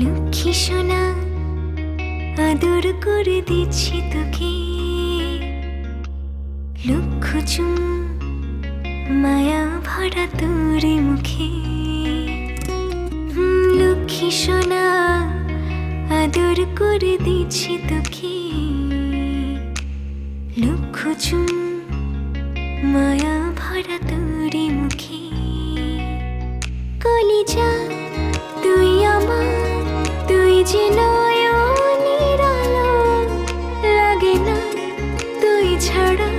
লক্ষ্মী সোনা আদর করে দিচ্ছি তোকে, লক্ষ চুম মায়া ভরা তোর মুখে। লক্ষ্মী সোনা আদর করে দিচ্ছি তোকে, লক্ষ চুম মায়া ভরা তোর মুখে। কলিজা তুই আমার, তুই যে নয়নের আলো, লাগে না তুই ছাড়া,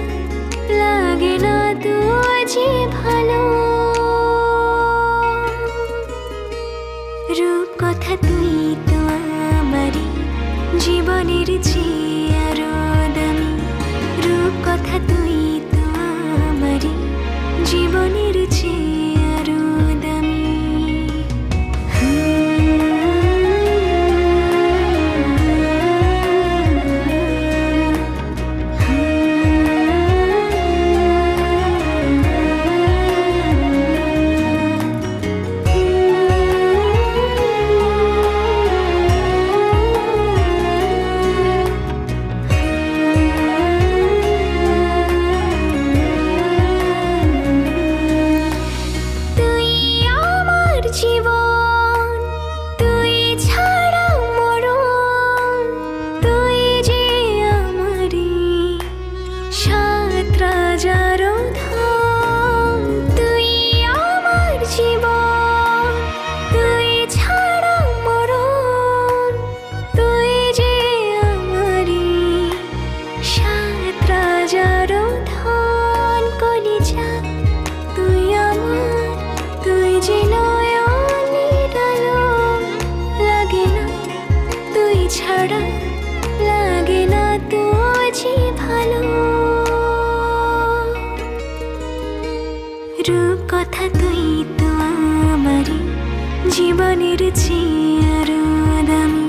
লাগে না তুই যে ভালো। রূপ কথা তুই তো আমারই জীবনের চেয়ে আরো দামি, রূপ কথা তুই তো আমারই জীবনের চেয়ে আরো দামি। জীবন তুই ছাড়া মরণ, তুই যে আমারই সাত রাজার ধন। তুই আমার জীবন, তুই ছাড়া মরণ, তুই যে আমারই সাত রাজার ধন। কলিজা তুই আমার, তুই যে ছাড়া, লাগে না তুই যে ভালো। রূপ কথা তুই তো আমারই জীবনের চেয়ে আরো দামি,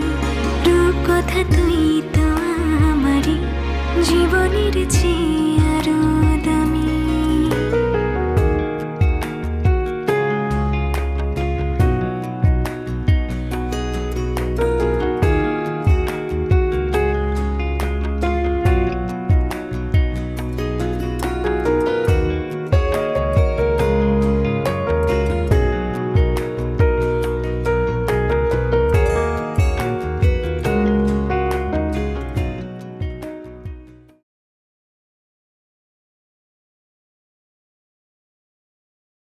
রূপ কথা তুই তো আমারই জীবনের চেয়ে